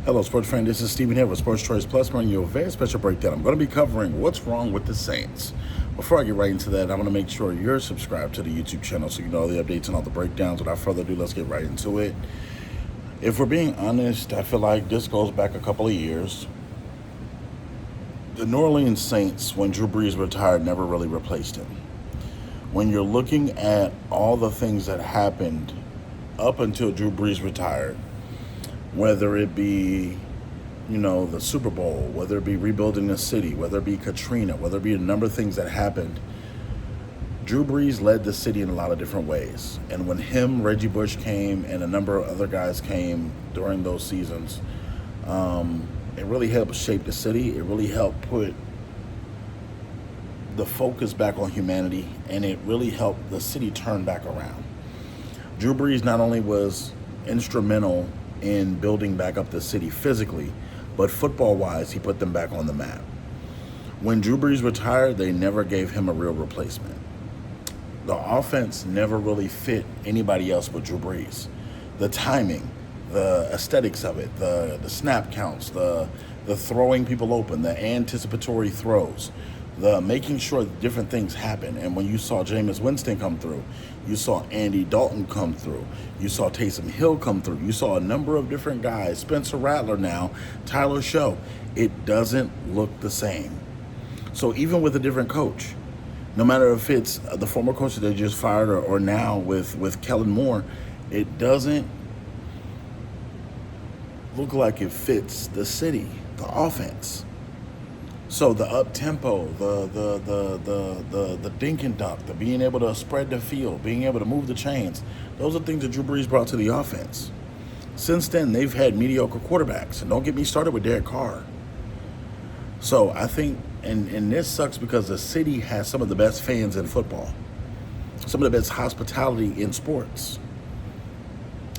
Hello, sports fan. This is Stephen here with Sports Choice Plus, bringing you a very special breakdown. I'm going to be covering what's wrong with the Saints. Before I get right into that, I want to make sure you're subscribed to the YouTube channel so you know all the updates and all the breakdowns. Without further ado, let's get right into it. If we're being honest, I feel like this goes back a couple of years. The New Orleans Saints, when Drew Brees retired, never really replaced him. When you're looking at all the things that happened up until Drew Brees retired, whether it be, the Super Bowl, whether it be rebuilding the city, whether it be Katrina, whether it be a number of things that happened, Drew Brees led the city in a lot of different ways. And when Reggie Bush came, and a number of other guys came during those seasons, it really helped shape the city. It really helped put the focus back on humanity, and it really helped the city turn back around. Drew Brees not only was instrumental in building back up the city physically, but football-wise, he put them back on the map. When Drew Brees retired, they never gave him a real replacement. The offense never really fit anybody else but Drew Brees. The timing, the aesthetics of it, the snap counts, the throwing people open, the anticipatory throws, the making sure that different things happen. And when you saw Jameis Winston come through, you saw Andy Dalton come through, you saw Taysom Hill come through, you saw a number of different guys, Spencer Rattler now, Tyler Show, it doesn't look the same. So even with a different coach, no matter if it's the former coach that they just fired or now with Kellen Moore, it doesn't look like it fits the city, the offense. So the up tempo, the dink and dunk, the being able to spread the field, being able to move the chains, those are things that Drew Brees brought to the offense. Since then, they've had mediocre quarterbacks, and don't get me started with Derek Carr. So I think, and this sucks because the city has some of the best fans in football, some of the best hospitality in sports.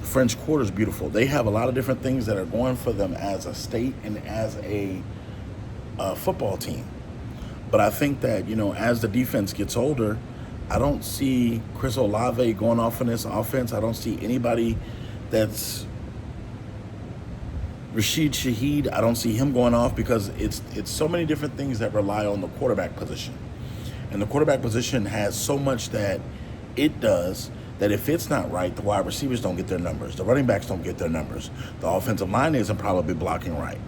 French Quarter is beautiful. They have a lot of different things that are going for them as a state and as a football team. But I think that, as the defense gets older, I don't see Chris Olave going off in this offense. I don't see anybody that's Rashid Shaheed. I don't see him going off because it's so many different things that rely on the quarterback position. And the quarterback position has so much that it does that if it's not right, the wide receivers don't get their numbers. The running backs don't get their numbers. The offensive line isn't probably blocking right.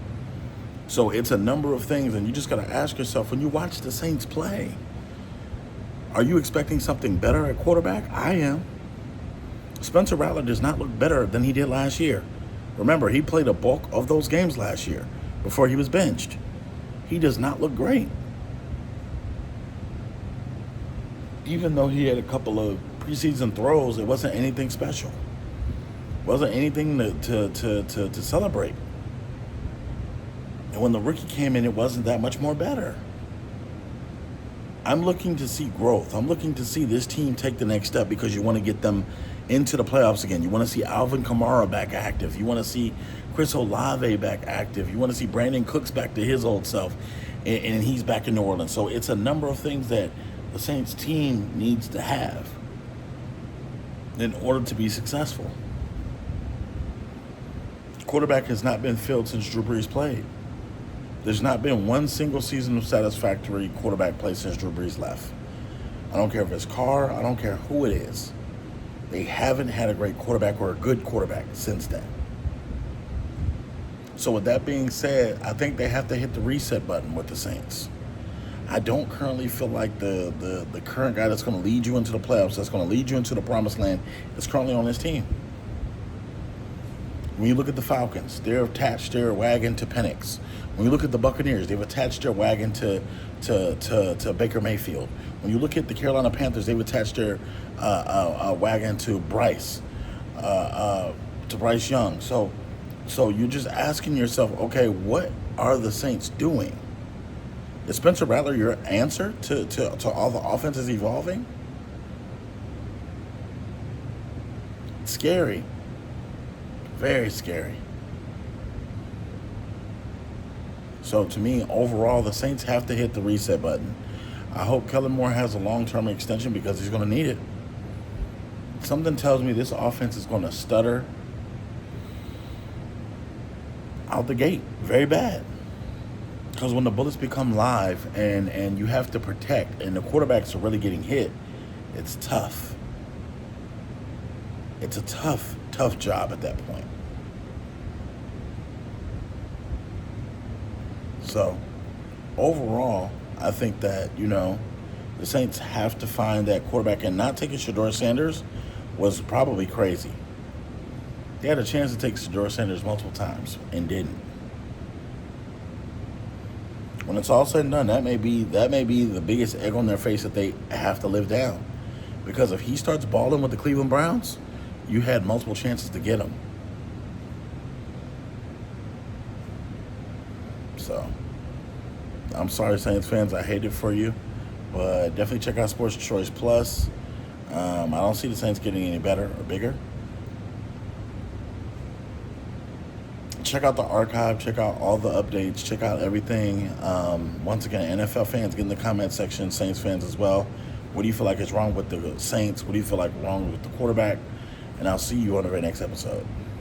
So it's a number of things, and you just got to ask yourself, when you watch the Saints play, are you expecting something better at quarterback? I am. Spencer Rattler does not look better than he did last year. Remember, he played a bulk of those games last year before he was benched. He does not look great. Even though he had a couple of preseason throws, it wasn't anything special. It wasn't anything to celebrate. And when the rookie came in, it wasn't that much more better. I'm looking to see growth. I'm looking to see this team take the next step because you want to get them into the playoffs again. You want to see Alvin Kamara back active. You want to see Chris Olave back active. You want to see Brandon Cooks back to his old self, and he's back in New Orleans. So it's a number of things that the Saints team needs to have in order to be successful. Quarterback has not been filled since Drew Brees played. There's not been one single season of satisfactory quarterback play since Drew Brees left. I don't care if it's Carr. I don't care who it is. They haven't had a great quarterback or a good quarterback since then. So with that being said, I think they have to hit the reset button with the Saints. I don't currently feel like the current guy that's going to lead you into the playoffs, that's going to lead you into the promised land, is currently on this team. When you look at the Falcons, they're attached their wagon to Penix. When you look at the Buccaneers, they've attached their wagon to Baker Mayfield. When you look at the Carolina Panthers, they've attached their wagon to Bryce Young. So you're just asking yourself, okay, what are the Saints doing? Is Spencer Rattler your answer to all the offenses evolving? It's scary. Very scary. So to me, overall, the Saints have to hit the reset button. I hope Kellen Moore has a long-term extension because he's going to need it. Something tells me this offense is going to stutter. out the gate very bad. Because when the bullets become live and you have to protect and the quarterbacks are really getting hit, it's tough. It's a tough job at that point. So overall, I think that, the Saints have to find that quarterback, and not taking Shedeur Sanders was probably crazy. They had a chance to take Shedeur Sanders multiple times and didn't. When it's all said and done, that may be the biggest egg on their face that they have to live down. Because if he starts balling with the Cleveland Browns, you had multiple chances to get him. So, I'm sorry, Saints fans. I hate it for you. But definitely check out Sports Choice Plus. I don't see the Saints getting any better or bigger. Check out the archive. Check out all the updates. Check out everything. Once again, NFL fans, get in the comment section. Saints fans as well. What do you feel like is wrong with the Saints? What do you feel like wrong with the quarterback? And I'll see you on the very next episode.